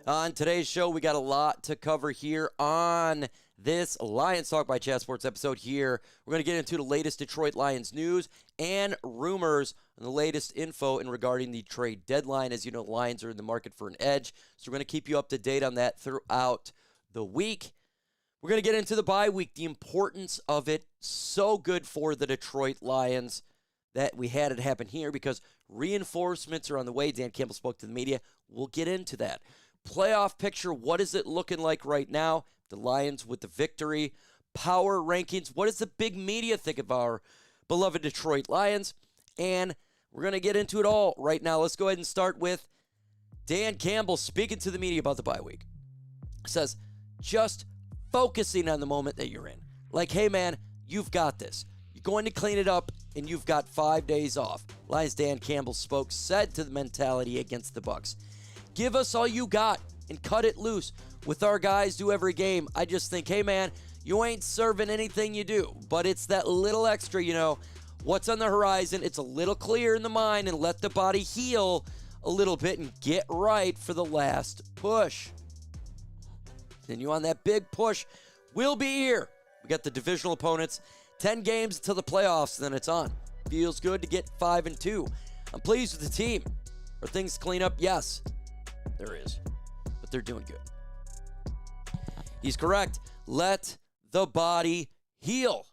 On today's show, we got a lot to cover here on this Lions Talk by Chat Sports episode here. We're going to get into the latest Detroit Lions news and rumors and the latest info in regarding the trade deadline. As you know, the Lions are in the market for an edge, so we're going to keep you up to date on that throughout the week. We're going to get into the bye week, the importance of it. So good for the Detroit Lions that we had it happen here because reinforcements are on the way. Dan Campbell spoke to the media. We'll get into that. Playoff picture, what is it looking like right now? The Lions with the victory. Power rankings, what does the big media think of our beloved Detroit Lions? And we're going to get into it all right now. Let's go ahead and start with Dan Campbell speaking to the media about the bye week. He says, just focusing on the moment that you're in. Like, hey, man, you've got this. You're going to clean it up, and you've got 5 days off. Lions Dan Campbell said to the mentality against the Bucs, give us all you got and cut it loose with our guys do every game. I just think, hey, man, you ain't serving anything you do, but it's that little extra, what's on the horizon. It's a little clear in the mind and let the body heal a little bit and get right for the last push. Continue on that big push. We'll be here. We got the divisional opponents, 10 games until the playoffs, then it's on. Feels good to get 5-2. I'm pleased with the team. Are things clean up? Yes. There is, but they're doing good. He's correct. Let the body heal.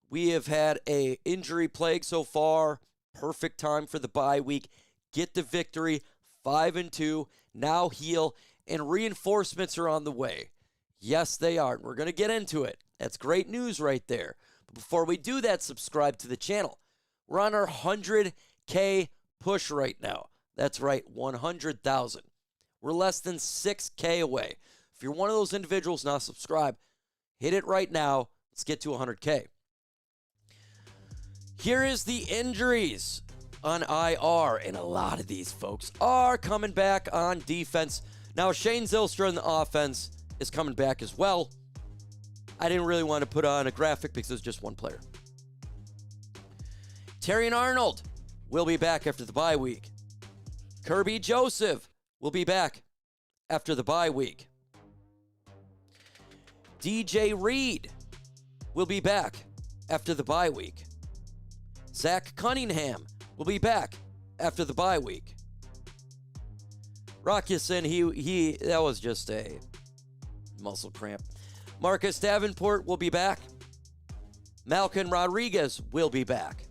We have had a injury plague so far. Perfect time for the bye week. Get the victory. 5-2. Now heal, and reinforcements are on the way. Yes, they are. We're going to get into it. That's great news right there. But before we do that, subscribe to the channel. We're on our 100K push right now. That's right, 100,000. We're less than 6K away. If you're one of those individuals not subscribed, hit it right now. Let's get to 100K. Here is the injuries on IR, and a lot of these folks are coming back on defense. Now, Shane Zylstra in the offense is coming back as well. I didn't really want to put on a graphic because it's just one player. Terrion Arnold will be back after the bye week. Kirby Joseph will be back after the bye week. DJ Reed will be back after the bye week. Zach Cunningham will be back after the bye week. Rockison, he that was just a muscle cramp. Marcus Davenport will be back. Malcolm Rodriguez will be back.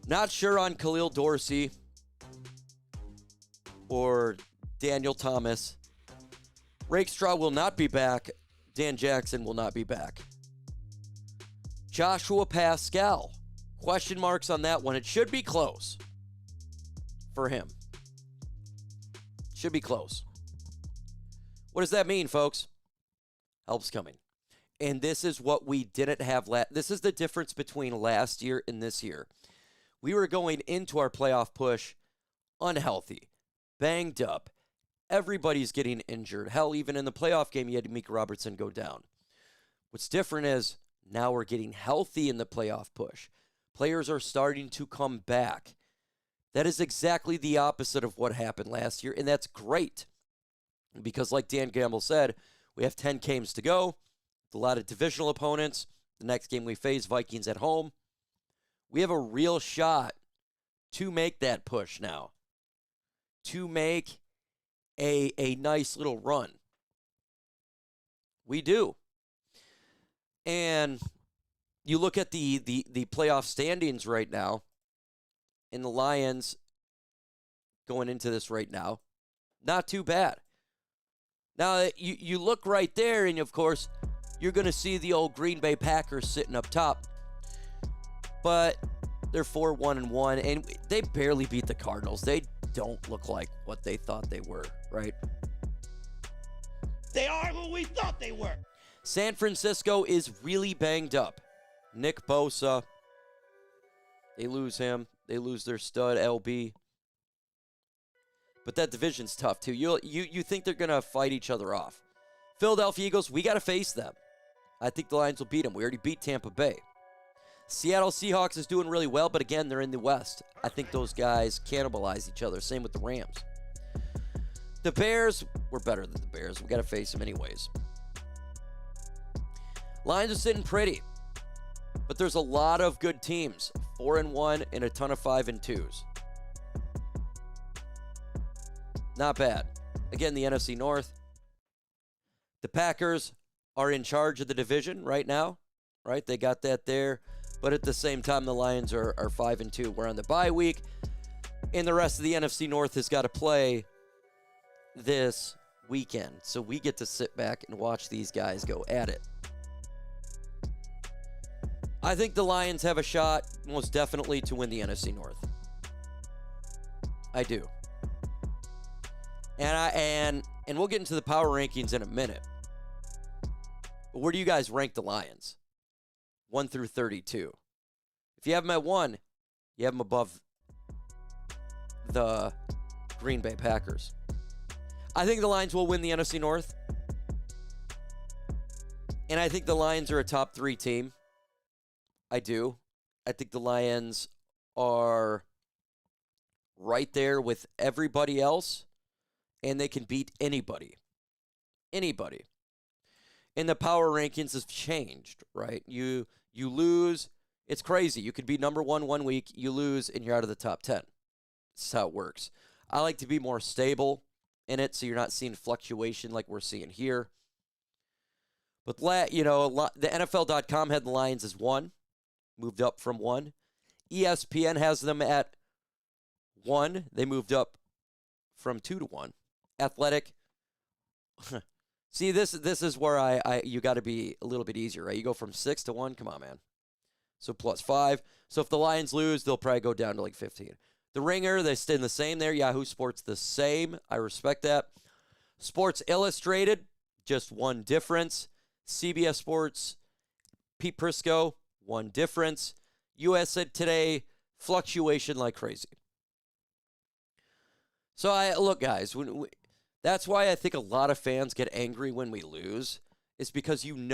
Not sure on Khalil Dorsey or Daniel Thomas. Rakestraw will not be back. Dan Jackson will not be back. Joshua Paschal. Question marks on that one. It should be close for him. Should be close. What does that mean, folks? Help's coming. And this is what we didn't have this is the difference between last year and this year. We were going into our playoff push unhealthy, banged up. Everybody's getting injured. Hell, even in the playoff game, you had Mika Robertson go down. What's different is now we're getting healthy in the playoff push. Players are starting to come back. That is exactly the opposite of what happened last year, and that's great. Because like Dan Campbell said, we have 10 games to go. A lot of divisional opponents. The next game we face, Vikings at home. We have a real shot to make that push now. To make a nice little run. We do. And you look at the playoff standings right now, and the Lions going into this right now, not too bad. Now, you look right there, and of course, you're going to see the old Green Bay Packers sitting up top. But they're 4-1-1, and they barely beat the Cardinals. They don't look like what they thought they were, right? They are who we thought they were. San Francisco is really banged up. Nick Bosa, they lose him. They lose their stud, LB. But that division's tough, too. You think they're going to fight each other off. Philadelphia Eagles, we got to face them. I think the Lions will beat them. We already beat Tampa Bay. Seattle Seahawks is doing really well, but again, they're in the West. I think those guys cannibalize each other. Same with the Rams. The Bears, we're better than the Bears. We got to face them anyways. Lions are sitting pretty, but there's a lot of good teams. 4-1 and a ton of 5-2s. Not bad. Again, the NFC North. The Packers are in charge of the division right now, right? They got that there. But at the same time, the Lions are 5-2. We're on the bye week. And the rest of the NFC North has got to play this weekend. So we get to sit back and watch these guys go at it. I think the Lions have a shot, most definitely, to win the NFC North. I do. And we'll get into the power rankings in a minute. But where do you guys rank the Lions? 1 through 32. If you have them at 1, you have them above the Green Bay Packers. I think the Lions will win the NFC North. And I think the Lions are a top 3 team. I do. I think the Lions are right there with everybody else, and they can beat anybody. Anybody. And the power rankings have changed, right? You lose. It's crazy. You could be number 1 one week, you lose, and you're out of the top 10. That's how it works. I like to be more stable in it, so you're not seeing fluctuation like we're seeing here. But, the NFL.com had the Lions as 1. Moved up from 1. ESPN has them at 1. They moved up from 2 to 1. Athletic. See, this is where you got to be a little bit easier, right? You go from 6 to 1. Come on, man. So +5. So if the Lions lose, they'll probably go down to like 15. The Ringer, they stay in the same there. Yahoo Sports, the same. I respect that. Sports Illustrated, just 1 difference. CBS Sports, Pete Prisco, 1 difference. USA Today, fluctuation like crazy. So look, guys, that's why I think a lot of fans get angry when we lose. It's because in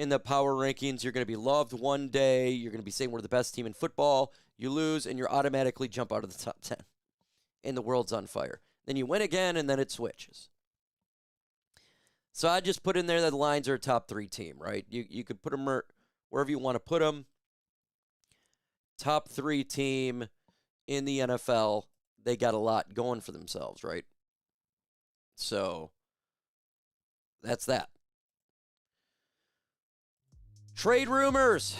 the power rankings you're going to be loved one day. You're going to be saying we're the best team in football. You lose, and you automatically jump out of the top 10. And the world's on fire. Then you win again, and then it switches. So I just put in there that the Lions are a top 3 team, right? You could put them wherever you want to put them. Top 3 team in the NFL. They got a lot going for themselves, right? So that's that. Trade rumors.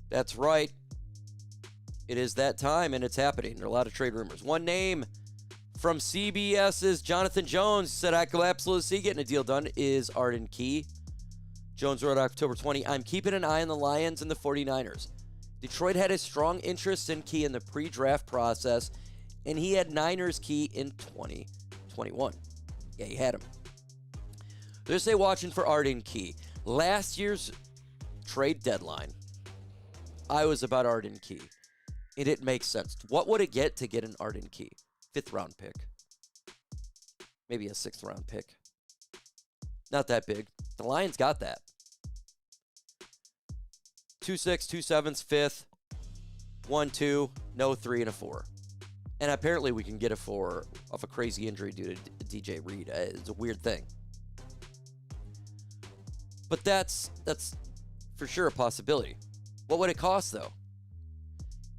That's right. It is that time, and it's happening. There are a lot of trade rumors. One name from CBS's Jonathan Jones said, I could absolutely see getting a deal done, is Arden Key. Jones wrote October 20, I'm keeping an eye on the Lions and the 49ers. Detroit had a strong interest in Key in the pre-draft process, and he had Niners Key in 2021. Yeah, he had him. They're say watching for Arden Key. Last year's trade deadline, I was about Arden Key. And it makes sense. What would it get to get an Arden Key? 5th round pick. Maybe a 6th round pick. Not that big. The Lions got that. 2 6, 2 7s, 5th, 1 2, no 3 and a 4. And apparently we can get a 4 off a crazy injury due to DJ Reed. It's a weird thing. But that's for sure a possibility. What would it cost, though?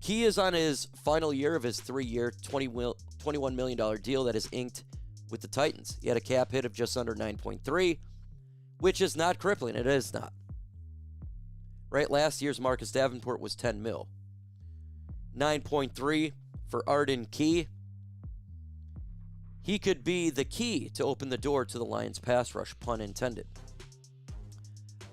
Key is on his final year of his 3-year, $21 million deal that is inked with the Titans. He had a cap hit of just under 9.3, which is not crippling. It is not. Right? Last year's Marcus Davenport was 10 mil. 9.3 for Arden Key. He could be the key to open the door to the Lions pass rush, pun intended.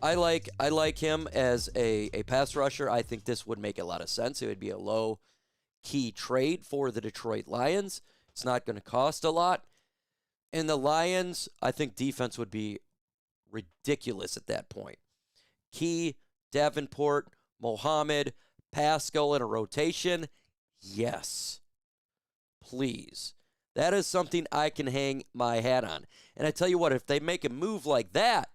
I like him as a pass rusher. I think this would make a lot of sense. It would be a low-key trade for the Detroit Lions. It's not going to cost a lot. And the Lions, I think defense would be ridiculous at that point. Key, Davenport, Mohammed, Paschal in a rotation. Yes. Please. That is something I can hang my hat on. And I tell you what, if they make a move like that,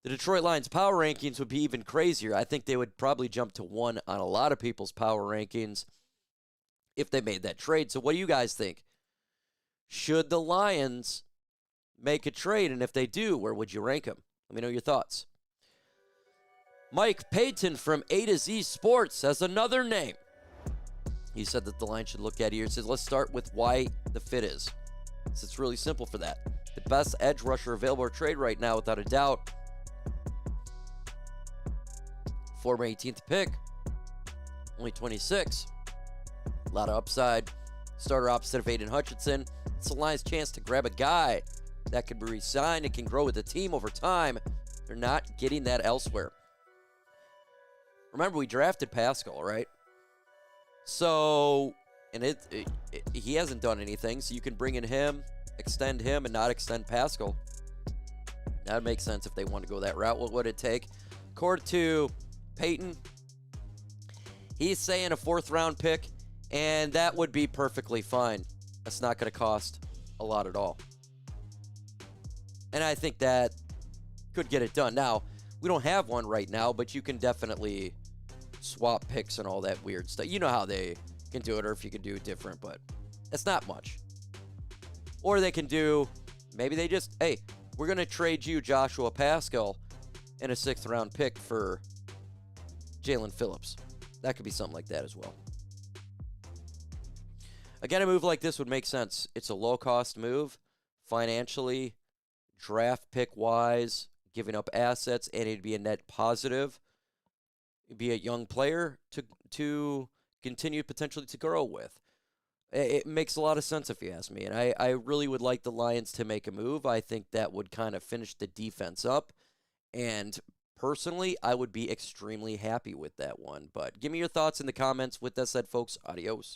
the Detroit Lions power rankings would be even crazier. I think they would probably jump to 1 on a lot of people's power rankings if they made that trade. So what do you guys think? Should the Lions make a trade? And if they do, where would you rank them? Let me know your thoughts. Mike Payton from A to Z Sports has another name. He said that the Lions should look at here. He says, let's start with why the fit is. So it's really simple for that. The best edge rusher available or trade right now, without a doubt. Former 18th pick. Only 26. A lot of upside. Starter opposite of Aiden Hutchinson. It's the Lions' chance to grab a guy that can be re-signed and can grow with the team over time. They're not getting that elsewhere. Remember, we drafted Paschal, right? So, and he hasn't done anything, so you can bring in him, extend him, and not extend Paschal. That would make sense if they want to go that route. What would it take? According to Peyton, he's saying a 4th-round pick, and that would be perfectly fine. That's not going to cost a lot at all. And I think that could get it done. Now, we don't have one right now, but you can definitely swap picks and all that weird stuff. You know how they can do it, or if you can do it different, but it's not much. Or they can do, maybe they just, hey, we're going to trade you Joshua Paschal and a 6th-round pick for Jealan Phillips. That could be something like that as well. Again, a move like this would make sense. It's a low-cost move, financially, draft pick-wise, giving up assets, and it'd be a net positive. It'd be a young player to continue potentially to grow with. It makes a lot of sense if you ask me, and I really would like the Lions to make a move. I think that would kind of finish the defense up, and personally, I would be extremely happy with that one. But give me your thoughts in the comments. With that said, folks, adios.